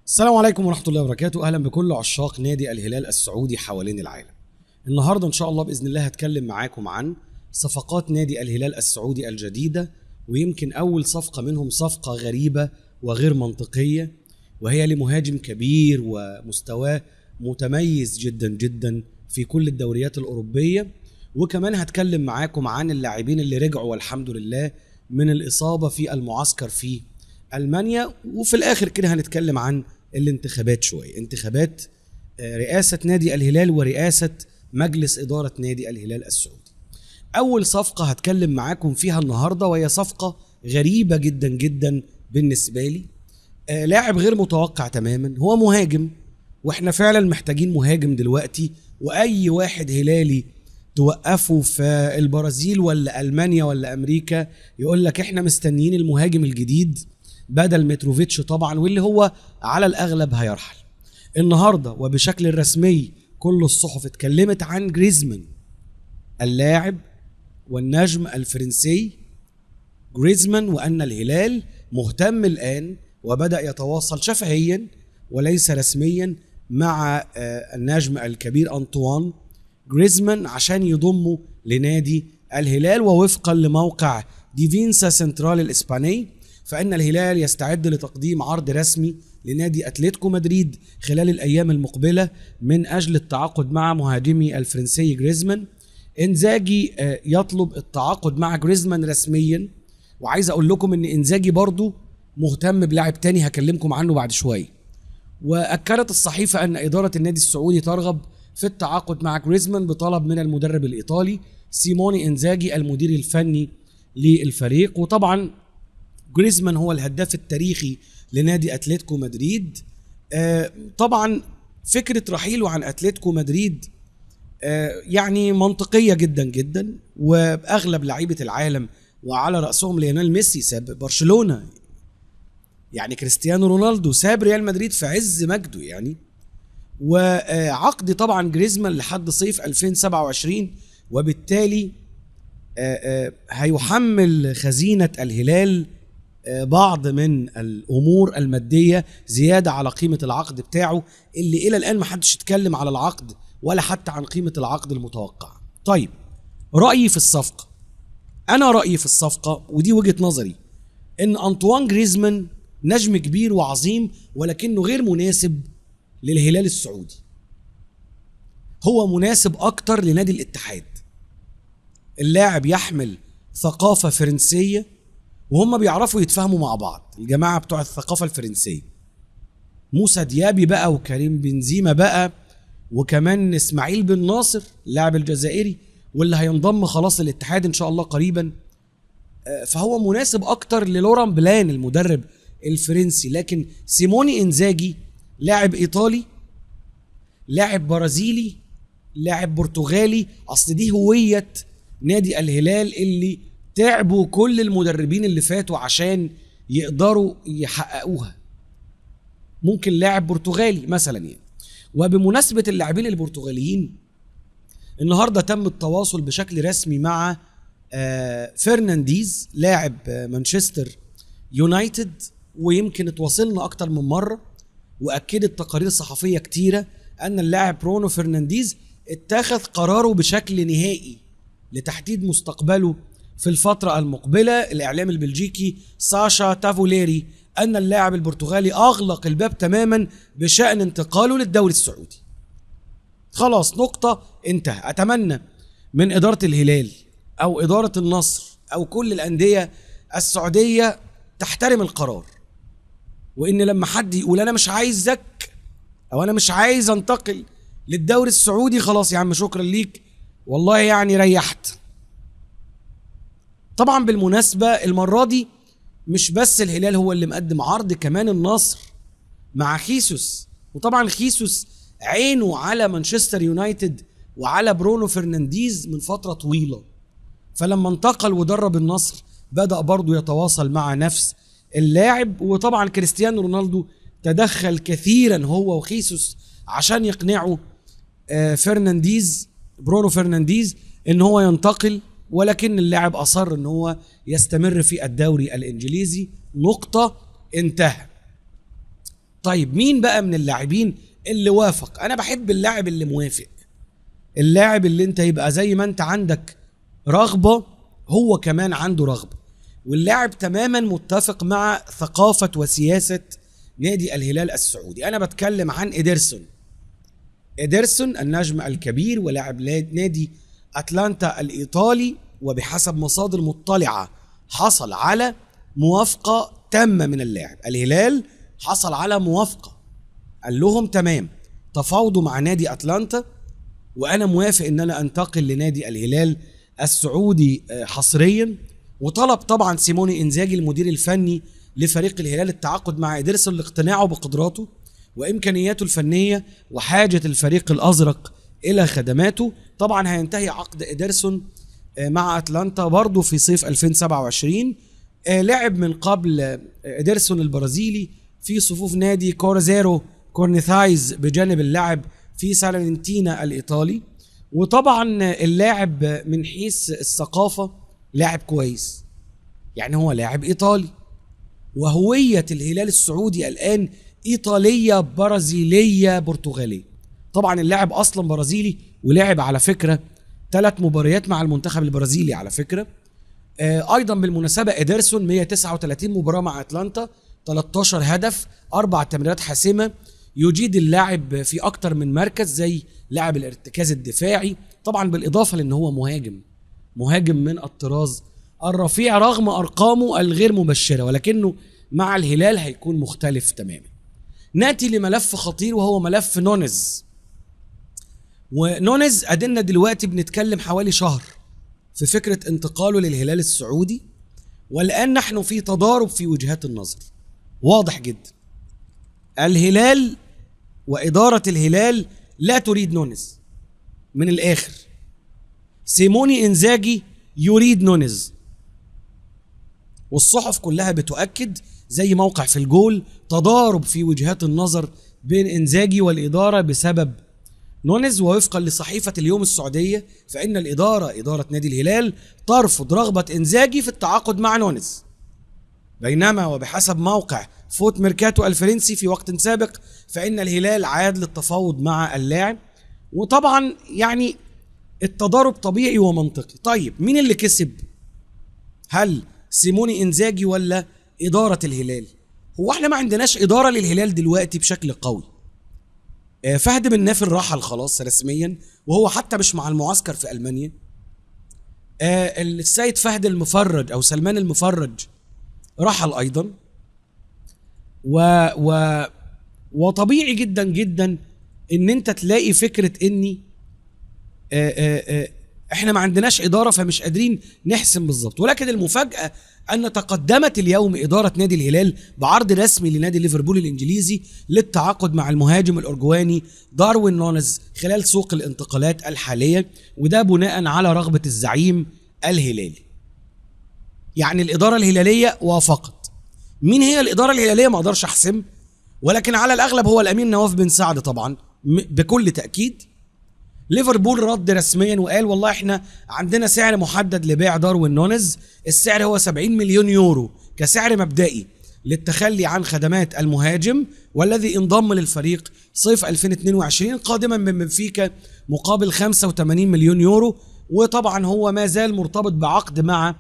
السلام عليكم ورحمة الله وبركاته. أهلا بكل عشاق نادي الهلال السعودي حوالين العالم. النهاردة إن شاء الله بإذن الله هتكلم معاكم عن صفقات نادي الهلال السعودي الجديدة، ويمكن أول صفقة منهم صفقة غريبة وغير منطقية، وهي لمهاجم كبير ومستواه متميز جدا جدا في كل الدوريات الأوروبية. وكمان هتكلم معاكم عن اللاعبين اللي رجعوا والحمد لله من الإصابة في المعسكر في ألمانيا. وفي الآخر كده هنتكلم عن الانتخابات شوية، انتخابات رئاسة نادي الهلال ورئاسة مجلس إدارة نادي الهلال السعودي. أول صفقة هتكلم معاكم فيها النهاردة وهي صفقة غريبة جدا جدا بالنسبة لي، لاعب غير متوقع تماما، هو مهاجم، واحنا فعلا محتاجين مهاجم دلوقتي. وأي واحد هلالي توقفه في البرازيل ولا ألمانيا ولا أمريكا يقول لك احنا مستنيين المهاجم الجديد بدل متروفيتش طبعا، واللي هو على الأغلب هيرحل. النهاردة وبشكل رسمي كل الصحف اتكلمت عن جريزمان، اللاعب والنجم الفرنسي جريزمان، وأن الهلال مهتم الآن وبدأ يتواصل شفهيا وليس رسميا مع النجم الكبير أنطوان جريزمان عشان يضمه لنادي الهلال. ووفقا لموقع ديفينسا سنترال الإسباني فإن الهلال يستعد لتقديم عرض رسمي لنادي أتلتيكو مدريد خلال الأيام المقبلة من أجل التعاقد مع مهاجمي الفرنسي جريزمان. إنزاجي يطلب التعاقد مع جريزمان رسميا، وعايز أقول لكم إن إنزاجي برضو مهتم بلاعب تاني هكلمكم عنه بعد شوية. وأكدت الصحيفة أن إدارة النادي السعودي ترغب في التعاقد مع جريزمان بطلب من المدرب الإيطالي سيموني إنزاجي المدير الفني للفريق. وطبعا جريزمان هو الهداف التاريخي لنادي أتلتيكو مدريد. طبعا فكرة رحيله عن أتلتيكو مدريد يعني منطقية جدا جدا، وأغلب لعيبة العالم وعلى رأسهم ليونيل ميسي ساب برشلونة، يعني كريستيانو رونالدو ساب ريال مدريد في عز مجده يعني. وعقد طبعا جريزمان لحد صيف 2027، وبالتالي هيحمل خزينة الهلال بعض من الأمور المادية زيادة على قيمة العقد بتاعه، اللي إلى الآن محدش يتكلم على العقد ولا حتى عن قيمة العقد المتوقع. طيب رأيي في الصفقة، أنا رأيي في الصفقة ودي وجهة نظري، إن أنطوان جريزمان نجم كبير وعظيم ولكنه غير مناسب للهلال السعودي، هو مناسب أكتر لنادي الاتحاد. اللاعب يحمل ثقافة فرنسية وهم بيعرفوا يتفاهموا مع بعض، الجماعة بتوع الثقافة الفرنسية، موسى ديابي بقى وكريم بنزيما بقى وكمان اسماعيل بن ناصر اللاعب الجزائري واللي هينضم خلاص للاتحاد ان شاء الله قريبا. فهو مناسب اكتر للوران بلان المدرب الفرنسي. لكن سيموني انزاجي لاعب ايطالي، لاعب برازيلي، لاعب برتغالي، اصل دي هوية نادي الهلال اللي تعبوا كل المدربين اللي فاتوا عشان يقدروا يحققوها. ممكن لاعب برتغالي مثلا يعني. وبمناسبة اللاعبين البرتغاليين، النهاردة تم التواصل بشكل رسمي مع فرنانديز لاعب مانشستر يونايتد، ويمكن اتواصلنا أكتر من مرة وأكدت تقارير صحفية كتيرة أن اللاعب برونو فرنانديز اتخذ قراره بشكل نهائي لتحديد مستقبله في الفترة المقبلة. الإعلام البلجيكي ساشا تافوليري أن اللاعب البرتغالي أغلق الباب تماما بشأن انتقاله للدوري السعودي. خلاص نقطة انتهى. أتمنى من إدارة الهلال أو إدارة النصر أو كل الأندية السعودية تحترم القرار، وإن لما حد يقول أنا مش عايزك أو أنا مش عايز انتقل للدوري السعودي، خلاص يا عم شكرا ليك والله يعني ريحت. طبعا بالمناسبة المرة دي مش بس الهلال هو اللي مقدم عرض، كمان النصر مع خيسوس. وطبعا خيسوس عينه على مانشستر يونايتد وعلى برونو فرنانديز من فترة طويلة، فلما انتقل ودرب النصر بدأ برضو يتواصل مع نفس اللاعب. وطبعا كريستيانو رونالدو تدخل كثيرا هو وخيسوس عشان يقنعوا برونو فرنانديز ان هو ينتقل، ولكن اللاعب أصر ان هو يستمر في الدوري الإنجليزي. نقطة انتهى. طيب مين بقى من اللاعبين اللي وافق؟ انا بحب اللاعب اللي موافق، اللاعب اللي انت يبقى زي ما انت عندك رغبة هو كمان عنده رغبة، واللاعب تماما متفق مع ثقافة وسياسة نادي الهلال السعودي. انا بتكلم عن إيدرسون النجم الكبير ولاعب نادي أتلانتا الإيطالي، وبحسب مصادر مطلعة حصل على موافقة تامة من اللاعب. الهلال حصل على موافقة، قال لهم تمام تفاوضوا مع نادي أتلانتا وأنا موافق إن أنا أنتقل لنادي الهلال السعودي حصريا. وطلب طبعا سيموني إنزاجي المدير الفني لفريق الهلال التعاقد مع إيدرسون لاقتناعه بقدراته وإمكانياته الفنية وحاجة الفريق الأزرق إلى خدماته. طبعا هينتهي عقد إيدرسون مع أتلانتا برضو في صيف 2027. لعب من قبل إيدرسون البرازيلي في صفوف نادي كورزيرو كورنيثايز بجانب اللعب في سالرنتينا الإيطالي. وطبعا اللاعب من حيث الثقافة لاعب كويس، يعني هو لاعب إيطالي، وهوية الهلال السعودي الآن إيطالية برازيلية برتغالية. طبعا اللاعب أصلا برازيلي ولعب على فكرة 3 مباريات مع المنتخب البرازيلي على فكرة. أيضا بالمناسبة إيدرسون 139 مباراة مع أتلانتا، 13 هدف، 4 تمريرات حاسمة، يجيد اللاعب في أكتر من مركز زي لاعب الارتكاز الدفاعي، طبعا بالإضافة لأنه هو مهاجم من الطراز الرفيع رغم أرقامه الغير مبشرة، ولكنه مع الهلال هيكون مختلف تماما. ناتي لملف خطير وهو ملف نونيز. ونونيز أدلنا دلوقتي بنتكلم حوالي شهر في فكرة انتقاله للهلال السعودي، والآن نحن في تضارب في وجهات النظر واضح جدا. الهلال وإدارة الهلال لا تريد نونيز من الآخر، سيموني إنزاجي يريد نونيز، والصحف كلها بتؤكد زي موقع في الجول تضارب في وجهات النظر بين إنزاجي والإدارة بسبب نونيز. ووفقا لصحيفة اليوم السعودية فإن إدارة نادي الهلال ترفض رغبة إنزاجي في التعاقد مع نونيز، بينما وبحسب موقع فوت ميركاتو الفرنسي في وقت سابق فإن الهلال عاد للتفاوض مع اللاعب. وطبعا يعني التضارب طبيعي ومنطقي. طيب مين اللي كسب؟ هل سيموني إنزاجي ولا إدارة الهلال؟ هو احنا ما عندناش إدارة للهلال دلوقتي بشكل قوي. فهد بن نافل رحل خلاص رسميا، وهو حتى مش مع المعسكر في ألمانيا. السيد فهد المفرج أو سلمان المفرج رحل أيضا. وطبيعي جدا جدا ان انت تلاقي فكرة اني احنا ما عندناش ادارة فمش قادرين نحسم بالظبط. ولكن المفاجأة ان تقدمت اليوم ادارة نادي الهلال بعرض رسمي لنادي ليفربول الانجليزي للتعاقد مع المهاجم الارجواني داروين نونيز خلال سوق الانتقالات الحالية، وده بناء على رغبة الزعيم الهلالي. يعني الادارة الهلالية وافقت. مين هي الادارة الهلالية ما اقدرش احسم، ولكن على الاغلب هو الامير نواف بن سعد طبعا بكل تأكيد. ليفربول رد رسميا وقال والله احنا عندنا سعر محدد لبيع داروين نونيز، السعر هو 70 مليون يورو كسعر مبدئي للتخلي عن خدمات المهاجم، والذي انضم للفريق صيف 2022 قادما من بنفيكا مقابل 85 مليون يورو. وطبعا هو ما زال مرتبط بعقد مع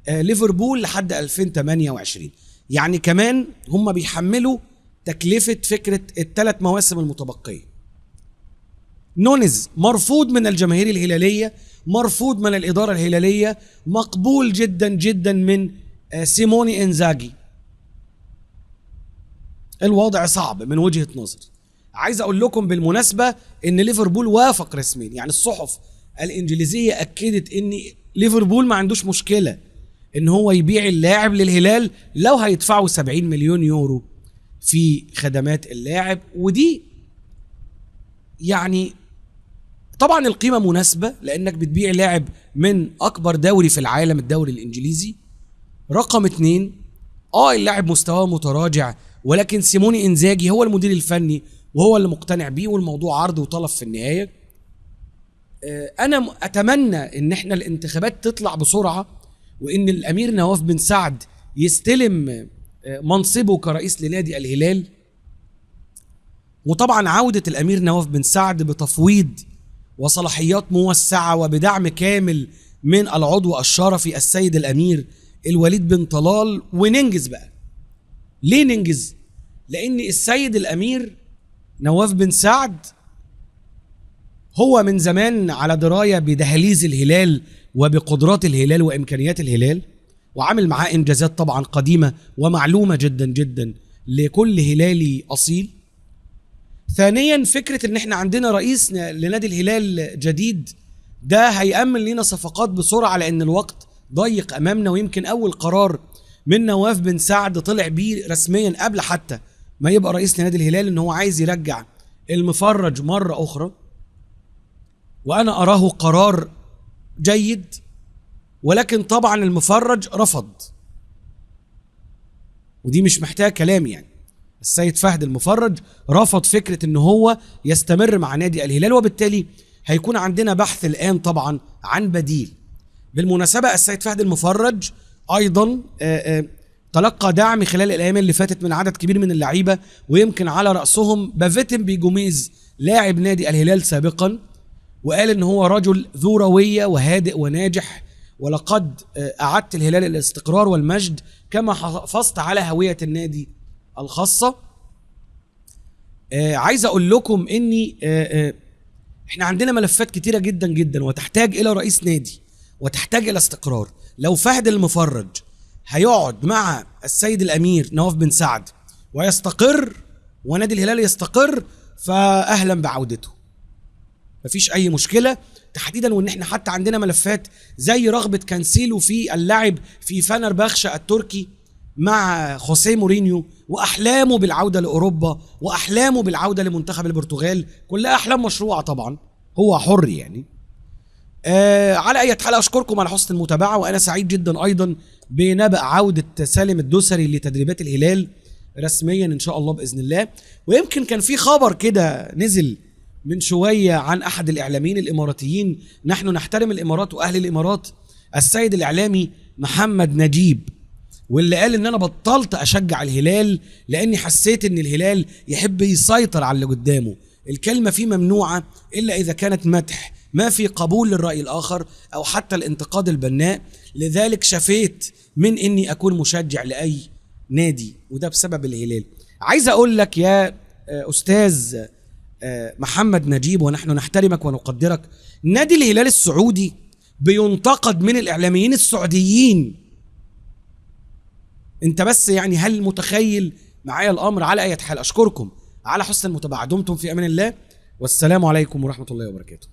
ليفربول لحد 2028، يعني كمان هم بيحملوا تكلفة فكرة ال3 مواسم المتبقية. نونيز مرفوض من الجماهير الهلالية، مرفوض من الإدارة الهلالية، مقبول جدا جدا من سيموني إنزاجي. الوضع صعب من وجهة نظر. عايز أقول لكم بالمناسبة إن ليفربول وافق رسميا، يعني الصحف الإنجليزية أكدت إن ليفربول ما عندوش مشكلة إن هو يبيع اللاعب للهلال لو هيدفعوا 70 مليون يورو في خدمات اللاعب. ودي يعني طبعا القيمة مناسبة لأنك بتبيع لاعب من أكبر دوري في العالم الدوري الإنجليزي. رقم 2 اللاعب مستواه متراجع، ولكن سيموني إنزاجي هو المدير الفني وهو اللي مقتنع بيه، والموضوع عرض وطلب في النهاية. أنا أتمنى إن احنا الانتخابات تطلع بسرعة، وإن الأمير نواف بن سعد يستلم منصبه كرئيس لنادي الهلال، وطبعا عودة الأمير نواف بن سعد بتفويض وصلاحيات موسعة وبدعم كامل من العضو الشرفي السيد الأمير الوليد بن طلال. وننجز بقى. ليه ننجز؟ لأن السيد الأمير نواف بن سعد هو من زمان على دراية بدهاليز الهلال وبقدرات الهلال وإمكانيات الهلال، وعامل معاه إنجازات طبعا قديمة ومعلومة جدا جدا لكل هلالي أصيل. ثانيا، فكرة ان احنا عندنا رئيس لنادي الهلال جديد ده هيأمن لنا صفقات بسرعة، لأن الوقت ضيق أمامنا. ويمكن أول قرار من نواف بن سعد طلع بيه رسميا قبل حتى ما يبقى رئيس لنادي الهلال ان هو عايز يرجع المفرج مرة أخرى، وأنا أراه قرار جيد. ولكن طبعا المفرج رفض، ودي مش محتاج كلام يعني. السيد فهد المفرج رفض فكرة ان هو يستمر مع نادي الهلال، وبالتالي هيكون عندنا بحث الآن طبعا عن بديل. بالمناسبة السيد فهد المفرج أيضا تلقى دعم خلال الأيام اللي فاتت من عدد كبير من اللعيبة، ويمكن على رأسهم بافيتم بيجوميز لاعب نادي الهلال سابقا، وقال ان هو رجل ذو روية وهادئ وناجح، ولقد أعدت الهلال الاستقرار والمجد كما حافظت على هوية النادي الخاصة. عايز أقول لكم إني إحنا عندنا ملفات كتيرة جدا جدا وتحتاج إلى رئيس نادي وتحتاج إلى استقرار. لو فهد المفرج هيقعد مع السيد الأمير نواف بن سعد ويستقر ونادي الهلال يستقر، فأهلا بعودته، مفيش أي مشكلة تحديدا. وإن إحنا حتى عندنا ملفات زي رغبة كانسيلو في اللعب في فنربخشة التركي مع خوسيه مورينيو، وأحلامه بالعودة لأوروبا وأحلامه بالعودة لمنتخب البرتغال، كلها أحلام مشروعة طبعا، هو حر يعني. على أي حال أشكركم على حسن المتابعة، وأنا سعيد جدا أيضا بنبأ عودة سالم الدوسري لتدريبات الهلال رسميا إن شاء الله بإذن الله. ويمكن كان في خبر كده نزل من شوية عن أحد الإعلاميين الإماراتيين، نحن نحترم الإمارات وأهل الإمارات، السيد الإعلامي محمد نجيب، واللي قال ان انا بطلت اشجع الهلال لاني حسيت ان الهلال يحب يسيطر على اللي قدامه. الكلمة فيه ممنوعة الا اذا كانت مدح، ما في قبول للرأي الاخر او حتى الانتقاد البناء. لذلك شفيت من اني اكون مشجع لاي نادي، وده بسبب الهلال. عايز اقول لك يا استاذ محمد نجيب، ونحن نحترمك ونقدرك، نادي الهلال السعودي بينتقد من الاعلاميين السعوديين. انت بس يعني هل متخيل معايا الامر؟ على اي حال اشكركم على حسن المتابعة، دمتم في امان الله، والسلام عليكم ورحمة الله وبركاته.